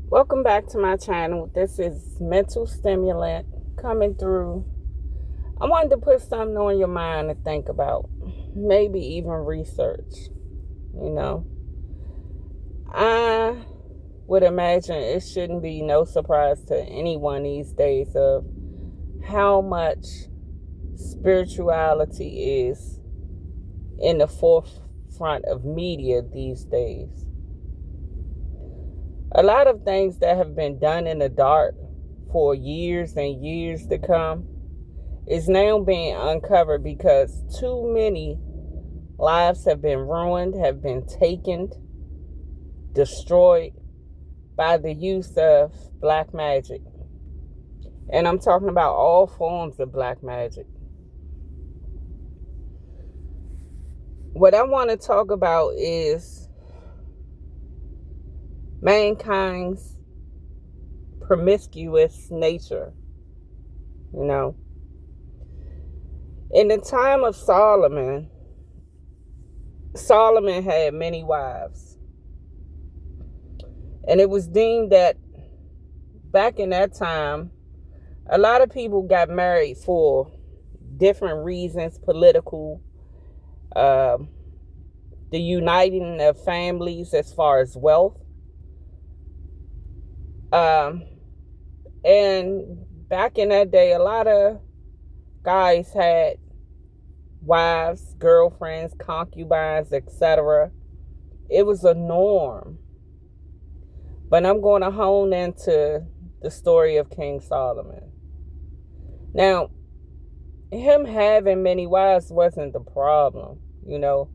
Welcome back to my channel. This is Mental Stimulant coming through. I wanted to put something on your mind to think about, maybe even research. You know, I would imagine it shouldn't be no surprise to anyone these days of how much spirituality is in the forefront of media these days. A lot of things that have been done in the dark for years and years to come is now being uncovered because too many lives have been ruined, have been taken, destroyed by the use of black magic. And I'm talking about all forms of black magic. What I want to talk about is mankind's promiscuous nature. You know, in the time of Solomon had many wives. And it was deemed that back in that time, a lot of people got married for different reasons, political, the uniting of families as far as wealth. And back in that day, a lot of guys had wives, girlfriends, concubines, etc. It was a norm. But I'm going to hone into the story of King Solomon. Now, him having many wives wasn't the problem. You know,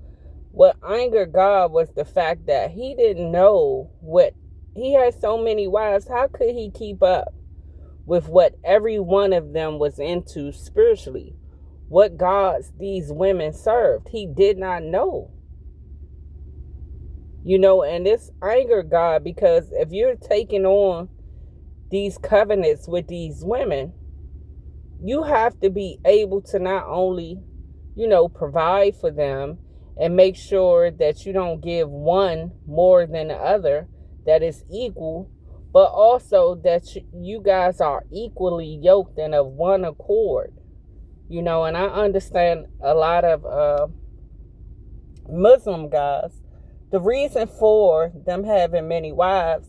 what angered God was the fact that he didn't know what he had so many wives. How could he keep up with what every one of them was into spiritually? What gods these women served? He did not know. You know, and this angered God because if you're taking on these covenants with these women, you have to be able to not only, provide for them and make sure that you don't give one more than the other, that is equal, but also that you guys are equally yoked and of one accord. You know, and I understand a lot of Muslim guys, the reason for them having many wives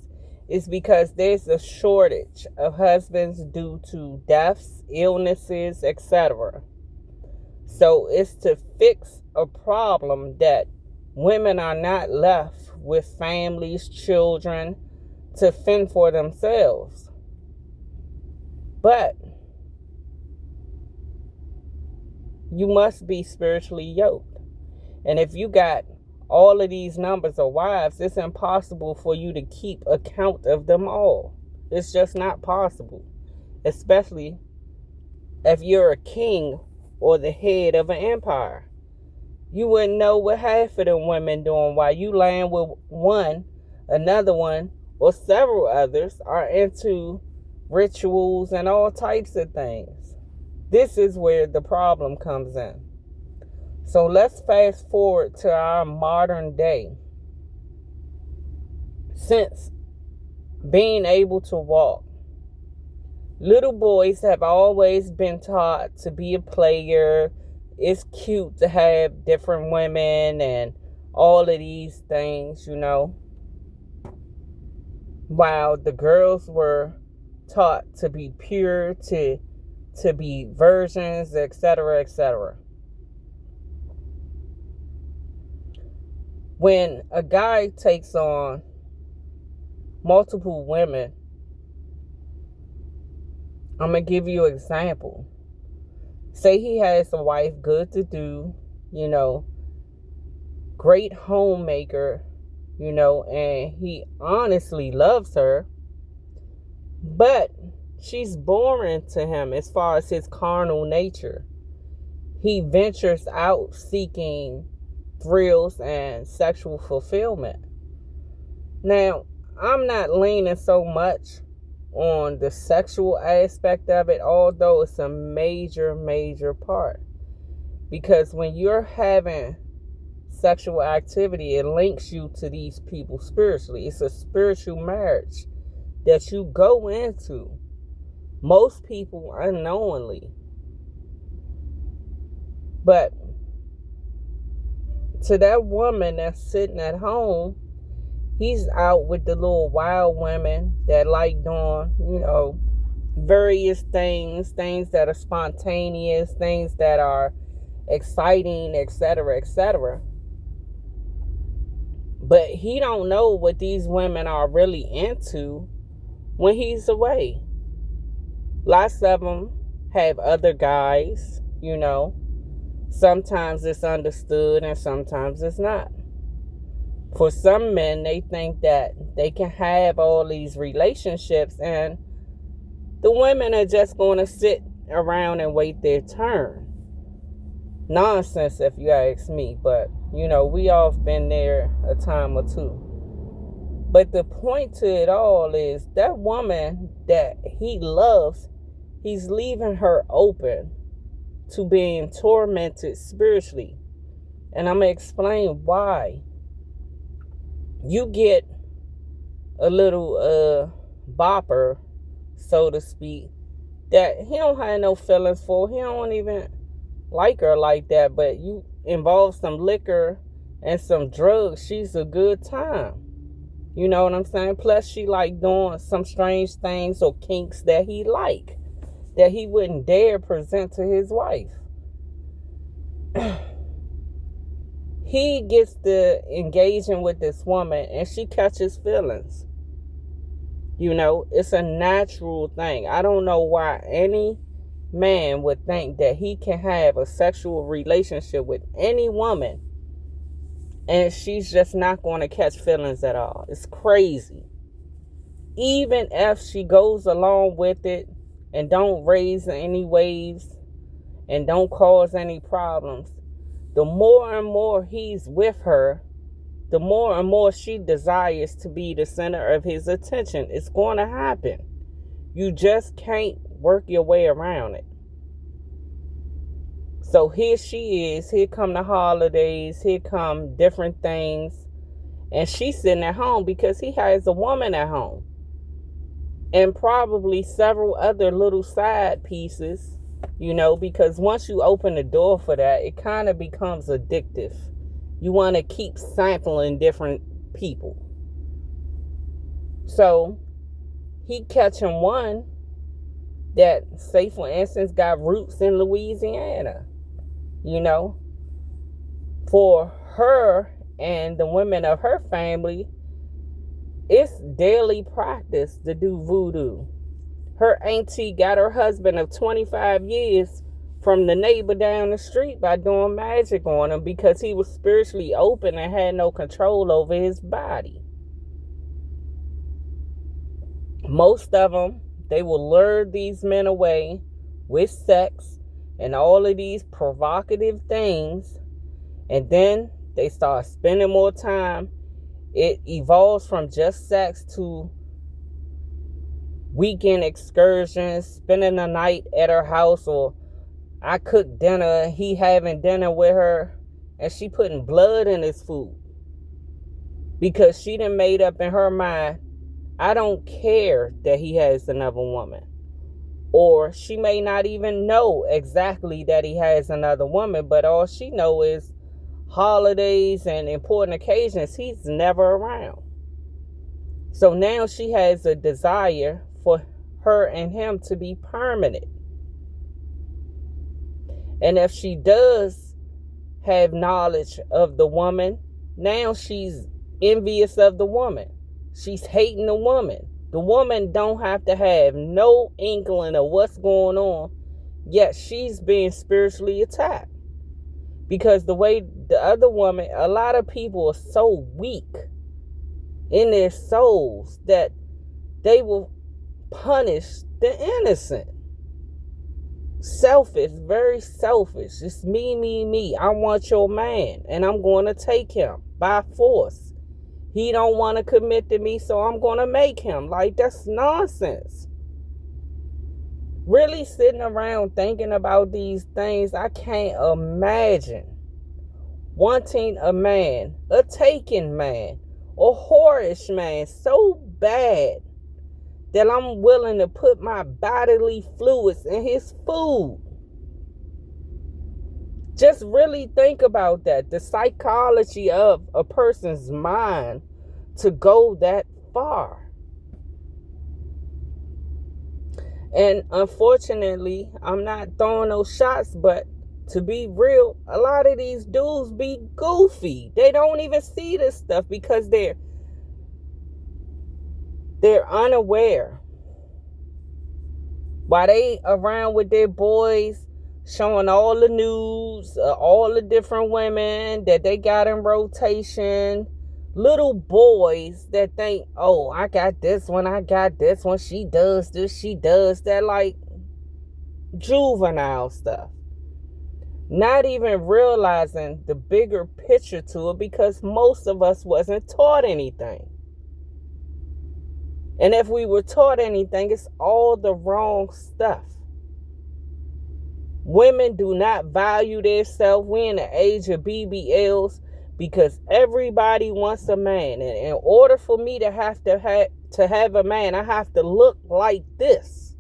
is because there's a shortage of husbands due to deaths, illnesses, etc. So it's to fix a problem that women are not left with families, children to fend for themselves. But you must be spiritually yoked. And if you got all of these numbers of wives, it's impossible for you to keep account of them all. It's just not possible. Especially if you're a king or the head of an empire. You wouldn't know what half of them women doing while you laying with one, another one, or several others are into rituals and all types of things. This is where the problem comes in. So let's fast forward to our modern day. Since being able to walk, little boys have always been taught to be a player. It's cute to have different women and all of these things, while the girls were taught to be pure, to be virgins, etc., etc. When a guy takes on multiple women, I'm going to give you an example. Say he has a wife, good to do, great homemaker, and he honestly loves her, but she's boring to him as far as his carnal nature. He ventures out seeking thrills and sexual fulfillment. Now, I'm not leaning so much on the sexual aspect of it, although it's a major, major part. Because when you're having sexual activity, it links you to these people spiritually. It's a spiritual marriage that you go into, most people unknowingly. But to that woman that's sitting at home, he's out with the little wild women that like doing, various things that are spontaneous, things that are exciting, etc., etc. But he don't know what these women are really into when he's away. Lots of them have other guys, Sometimes it's understood and sometimes it's not. For some men, they think that they can have all these relationships and the women are just going to sit around and wait their turn. Nonsense, if you ask me, but we all been there a time or two. But the point to it all is that woman that he loves, he's leaving her open to being tormented spiritually. And I'm going to explain why. You get a little bopper, so to speak, that he don't have no feelings for. He don't even like her like that, but you involve some liquor and some drugs, she's a good time. You know what I'm saying? Plus she like doing some strange things or kinks that he like, that he wouldn't dare present to his wife. He gets to engaging with this woman and she catches feelings. It's a natural thing. I don't know why any man would think that he can have a sexual relationship with any woman and she's just not going to catch feelings at all. It's crazy. Even if she goes along with it and don't raise any waves and don't cause any problems, the more and more he's with her, the more and more she desires to be the center of his attention. It's going to happen. You just can't work your way around it. So here she is. Here come the holidays. Here come different things. And she's sitting at home because he has a woman at home. And probably several other little side pieces, because once you open the door for that, it kind of becomes addictive. You want to keep sampling different people. So he catching one that, say for instance, got roots in Louisiana. For her and the women of her family, it's daily practice to do voodoo. Her auntie got her husband of 25 years from the neighbor down the street by doing magic on him because he was spiritually open and had no control over his body. Most of them, they will lure these men away with sex and all of these provocative things, and then they start spending more time. It evolves from just sex to weekend excursions, spending the night at her house, or I cook dinner, he having dinner with her, and she putting blood in his food because she done made up in her mind, I don't care that he has another woman. Or she may not even know exactly that he has another woman, but all she know is holidays and important occasions, he's never around. So now she has a desire for her and him to be permanent. And if she does have knowledge of the woman, now she's envious of the woman. She's hating the woman. The woman don't have to have no inkling of what's going on, yet she's being spiritually attacked. Because the way the other woman, a lot of people are so weak in their souls that they will punish the innocent. Selfish, very selfish. It's me. I want your man and I'm going to take him by force. He don't want to commit to me, so I'm going to make him. Like, that's nonsense. Really sitting around thinking about these things, I can't imagine wanting a man, a taken man, a whorish man so bad that I'm willing to put my bodily fluids in his food. Just really think about that. The psychology of a person's mind to go that far. And unfortunately, I'm not throwing no shots, but to be real, a lot of these dudes be goofy. They don't even see this stuff because they're unaware. While they around with their boys, showing all the news, all the different women that they got in rotation, little boys that think, oh, I got this one, she does this, she does that, like juvenile stuff. Not even realizing the bigger picture to it, because most of us wasn't taught anything. And if we were taught anything, it's all the wrong stuff. Women do not value themselves. We're in the age of BBLs because everybody wants a man. And in order for me to have a man, I have to look like this.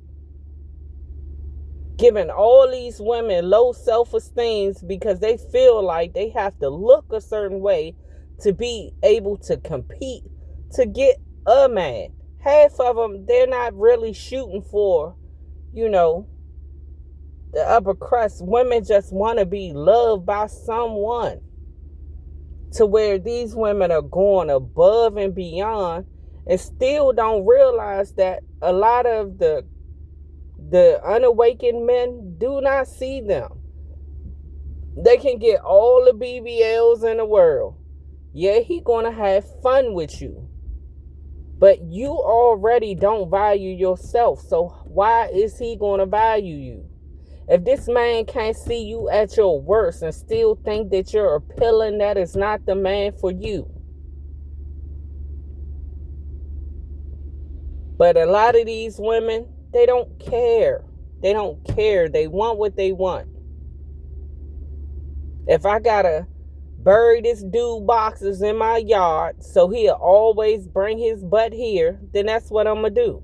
Giving all these women low self-esteem because they feel like they have to look a certain way to be able to compete to get a man. Half of them, they're not really shooting for, the upper crust. Women just want to be loved by someone, to where these women are going above and beyond and still don't realize that a lot of the unawakened men do not see them. They can get all the BBLs in the world. Yeah, he gonna have fun with you. But you already don't value yourself. So why is he gonna value you? If this man can't see you at your worst and still think that you're appealing, that is not the man for you. But a lot of these women, they don't care. They don't care. They want what they want. If I gotta bury this dude boxes in my yard so he'll always bring his butt here, then that's what I'm gonna do.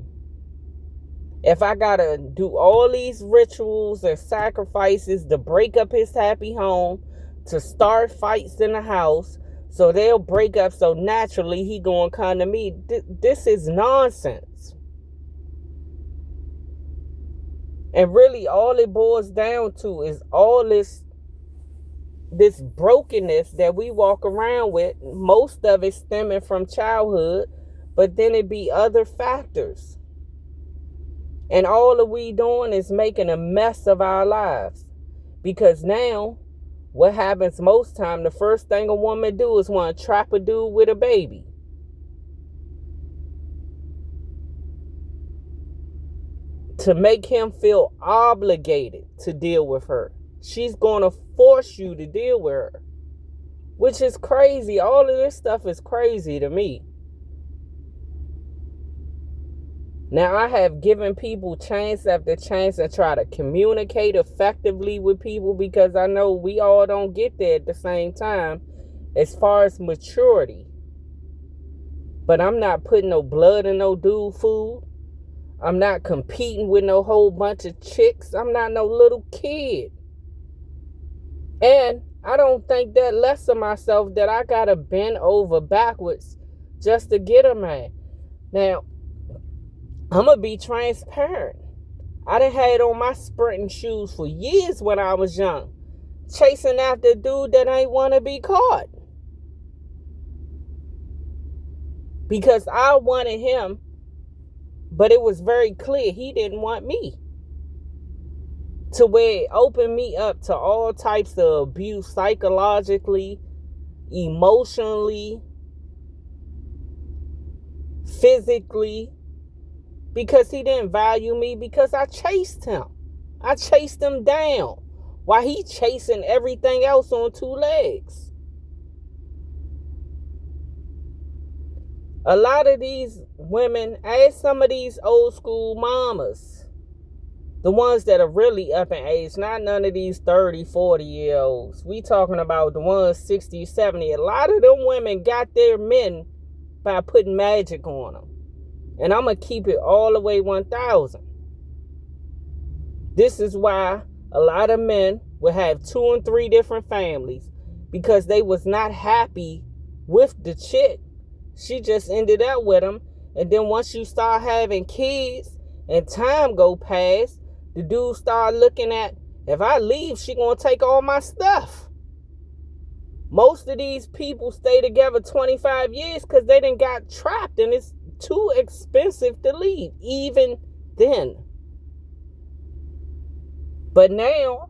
If I gotta do all these rituals and sacrifices to break up his happy home, to start fights in the house, so they'll break up, so naturally he gonna come to me. This is nonsense. And really all it boils down to is all this brokenness that we walk around with. Most of it stemming from childhood, but then it be other factors. And all that we doing is making a mess of our lives. Because now, what happens most time, the first thing a woman do is want to trap a dude with a baby. To make him feel obligated to deal with her. She's going to force you to deal with her. Which is crazy. All of this stuff is crazy to me. Now, I have given people chance after chance and try to communicate effectively with people, because I know we all don't get there at the same time as far as maturity. But I'm not putting no blood in no dude food. I'm not competing with no whole bunch of chicks. I'm not no little kid. And I don't think that less of myself that I gotta bend over backwards just to get a man. Now, I'm going to be transparent. I done had on my sprinting shoes for years when I was young, chasing after a dude that ain't want to be caught. Because I wanted him, but it was very clear he didn't want me. To where it opened me up to all types of abuse, psychologically, emotionally, physically. Because he didn't value me, because I chased him. I chased him down while he chasing everything else on two legs. A lot of these women, ask some of these old school mamas, the ones that are really up in age, not none of these 30, 40-year-olds. We talking about the ones 60, 70. A lot of them women got their men by putting magic on them. And I'm going to keep it all the way 1,000. This is why a lot of men will have 2 and 3 different families, because they was not happy with the chick. She just ended up with him. And then once you start having kids and time go past, the dude start looking at, if I leave, she gonna take all my stuff. Most of these people stay together 25 years because they done got trapped and it's too expensive to leave, even then. But now,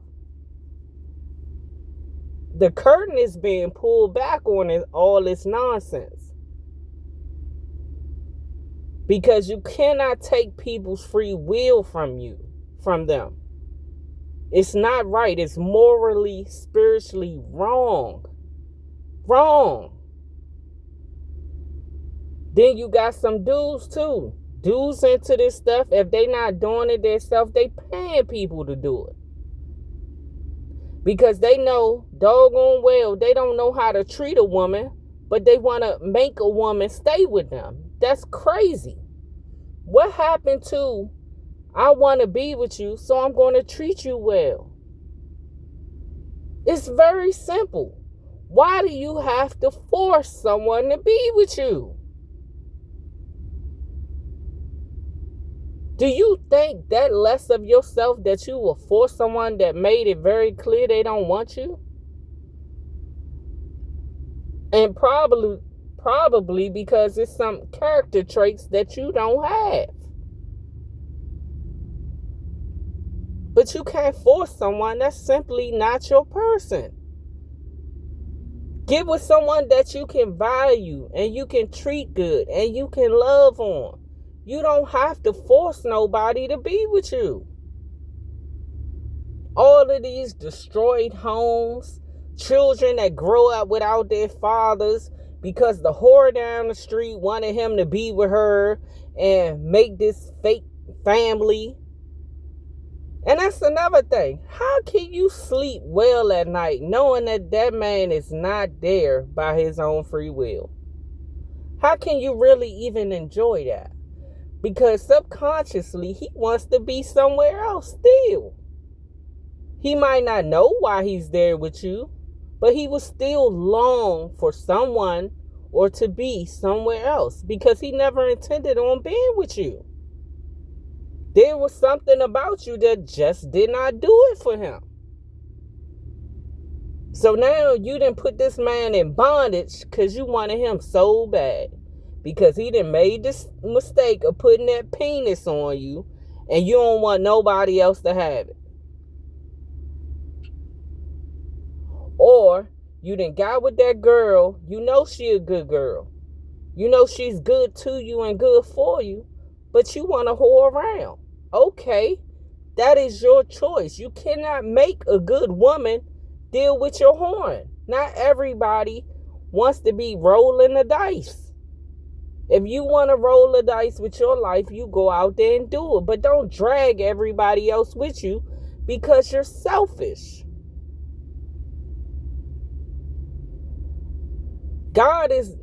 the curtain is being pulled back on all this nonsense. Because you cannot take people's free will from them. It's not right. It's morally, spiritually wrong. Wrong. Then you got some dudes too. Dudes into this stuff. If they not doing it themselves, they paying people to do it. Because they know doggone well they don't know how to treat a woman, but they want to make a woman stay with them. That's crazy. What happened to, I want to be with you, so I'm going to treat you well? It's very simple. Why do you have to force someone to be with you? Do you think that less of yourself that you will force someone that made it very clear they don't want you? And probably because it's some character traits that you don't have. But you can't force someone that's simply not your person. Get with someone that you can value and you can treat good and you can love on. You don't have to force nobody to be with you. All of these destroyed homes, children that grow up without their fathers because the whore down the street wanted him to be with her and make this fake family. And that's another thing. How can you sleep well at night knowing that that man is not there by his own free will? How can you really even enjoy that? Because subconsciously, he wants to be somewhere else still. He might not know why he's there with you, but he will still long for someone or to be somewhere else because he never intended on being with you. There was something about you that just did not do it for him. So now you done put this man in bondage because you wanted him so bad. Because he done made this mistake of putting that penis on you and you don't want nobody else to have it. Or you done got with that girl, you know she a good girl. You know she's good to you and good for you, but you want to whore around. Okay, that is your choice. You cannot make a good woman deal with your horn. Not everybody wants to be rolling the dice. If you want to roll the dice with your life, you go out there and do it. But don't drag everybody else with you because you're selfish. God is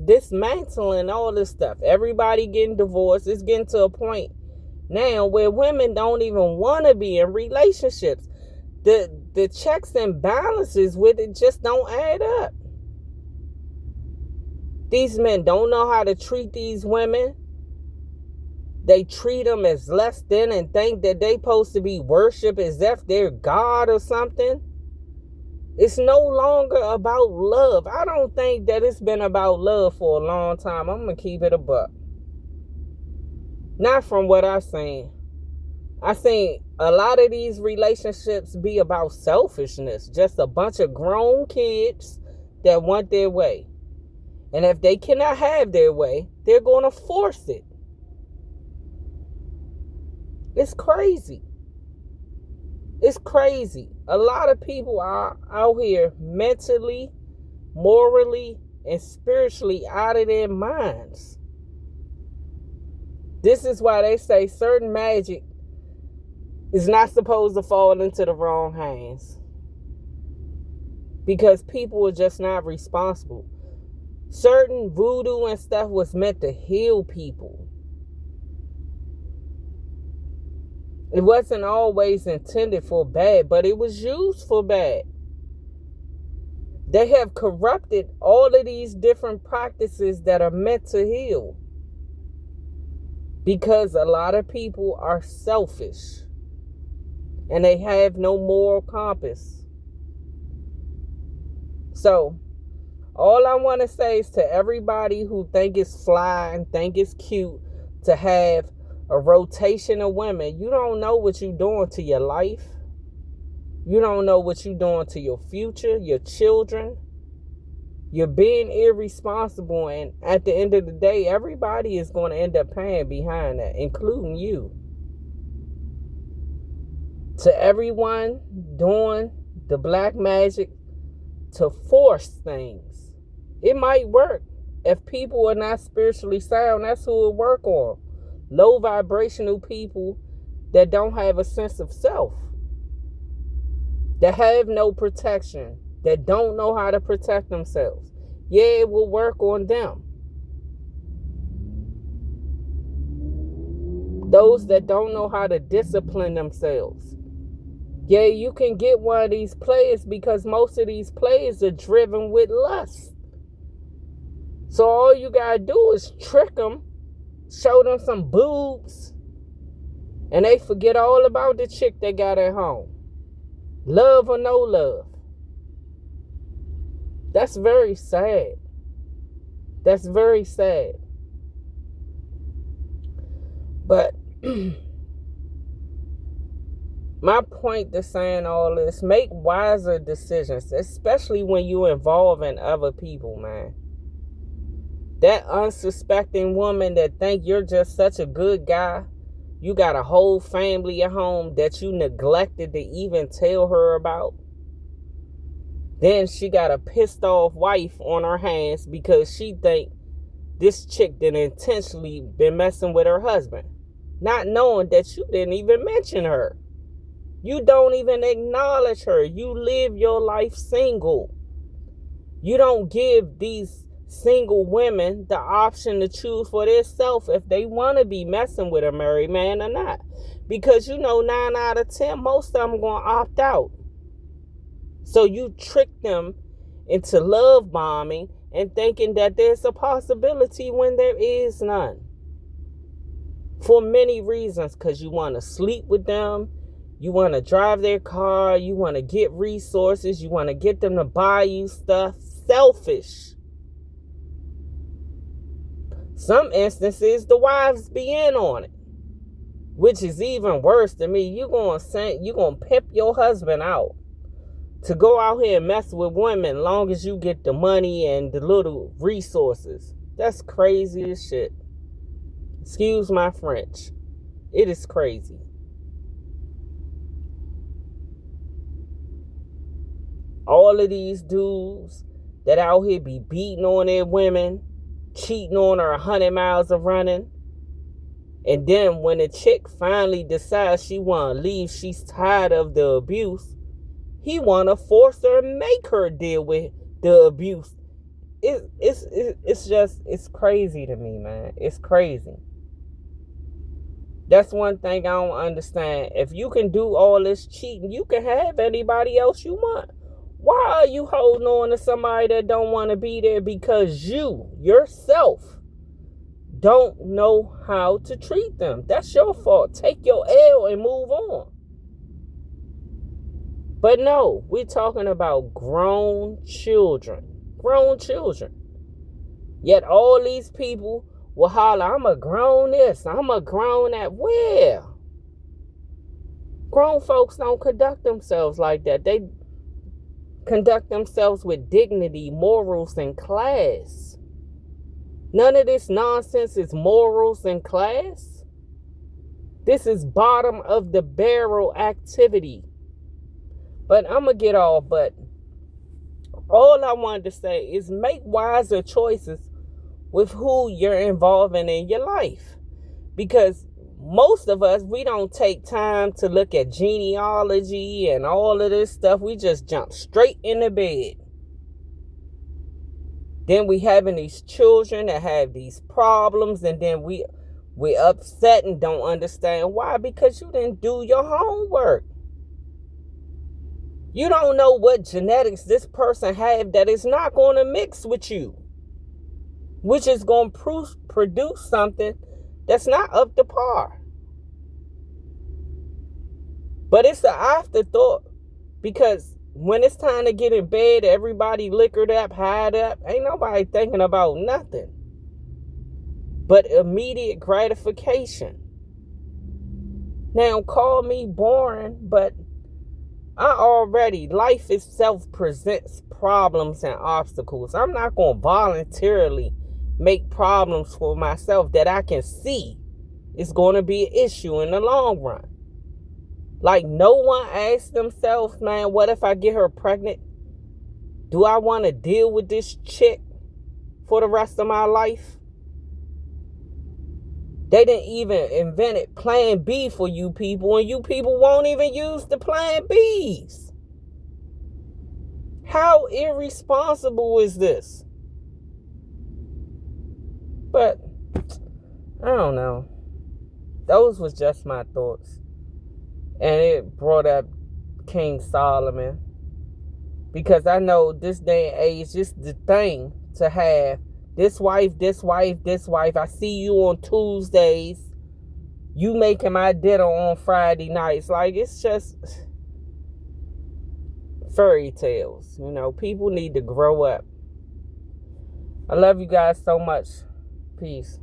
dismantling all this stuff. Everybody getting divorced. It's getting to a point now where women don't even want to be in relationships. The checks and balances with it just don't add up. These men don't know how to treat these women. They treat them as less than and think that they supposed to be worshipped as if they're God or something. It's no longer about love. I don't think that it's been about love for a long time. I'm going to keep it a buck. Not from what I've seen. I seen a lot of these relationships be about selfishness. Just a bunch of grown kids that want their way. And if they cannot have their way, they're going to force it. It's crazy. It's crazy. A lot of people are out here mentally, morally, and spiritually out of their minds. This is why they say certain magic is not supposed to fall into the wrong hands. Because people are just not responsible. Certain voodoo and stuff was meant to heal people. It wasn't always intended for bad, but it was used for bad. They have corrupted all of these different practices that are meant to heal. Because a lot of people are selfish. And they have no moral compass. So, all I want to say is to everybody who think it's fly and think it's cute to have a rotation of women, you don't know what you're doing to your life. You don't know what you're doing to your future, your children. You're being irresponsible, and at the end of the day, everybody is going to end up paying behind that, including you. To everyone doing the black magic to force things, it might work. If people are not spiritually sound, that's who it'll work on. Low vibrational people that don't have a sense of self, that have no protection, that don't know how to protect themselves. Yeah, it will work on them. Those that don't know how to discipline themselves. Yeah, you can get one of these players because most of these players are driven with lust. So all you gotta do is trick them, show them some boobs, and they forget all about the chick they got at home. Love or no love. That's very sad. That's very sad. But my point to saying all this, make wiser decisions, especially when you involve in other people, man. That unsuspecting woman that think you're just such a good guy, you got a whole family at home that you neglected to even tell her about. Then she got a pissed off wife on her hands because she think this chick didn't intentionally been messing with her husband, not knowing that you didn't even mention her. You don't even acknowledge her. You live your life single. You don't give these single women the option to choose for themselves if they want to be messing with a married man or not. Because 9 out of 10, most of them going to opt out. So you trick them into love bombing and thinking that there's a possibility when there is none. For many reasons, because you want to sleep with them, you want to drive their car, you want to get resources, you want to get them to buy you stuff. Selfish. Some instances, the wives be in on it, which is even worse to me. You gonna pimp your husband out to go out here and mess with women long as you get the money and the little resources. That's crazy as shit. Excuse my French. It is crazy. All of these dudes that out here be beating on their women, cheating on her 100 miles of running. And then when the chick finally decides she want to leave, she's tired of the abuse, he want to force her and make her deal with the abuse. It's crazy to me, man. It's crazy. That's one thing I don't understand. If you can do all this cheating, you can have anybody else you want. Why are you holding on to somebody that don't want to be there? Because you, yourself, don't know how to treat them. That's your fault. Take your L and move on. But no, we're talking about grown children. Grown children. Yet all these people will holler, I'm a grown this, I'm a grown that. Where? Grown folks don't conduct themselves like that. They conduct themselves with dignity, morals, and class. None of this nonsense is morals and class. This is bottom of the barrel activity. But I'm going to get off. But all I wanted to say is make wiser choices with who you're involving in your life. Because most of us, we don't take time to look at genealogy and all of this stuff. We just jump straight into bed. Then we having these children that have these problems, and then we We upset and don't understand why, because you didn't do your homework. You don't know what genetics this person have that is not going to mix with you, which is going to produce something that's not up to par. But it's an afterthought, because when it's time to get in bed, everybody liquored up, highed up. Ain't nobody thinking about nothing but immediate gratification. Now, call me boring, but life itself presents problems and obstacles. I'm not going to voluntarily make problems for myself that I can see is going to be an issue in the long run. Like, no one asks themselves, man, what if I get her pregnant? Do I want to deal with this chick for the rest of my life? They didn't even invent plan B for you people, and you people won't even use the plan Bs. How irresponsible is this? But I don't know. Those was just my thoughts. And it brought up King Soloman, because I know this day and age, just the thing to have this wife, this wife, this wife. I see you on Tuesdays. You making my dinner on Friday nights. Like, it's just fairy tales. You know, people need to grow up. I love you guys so much. Peace.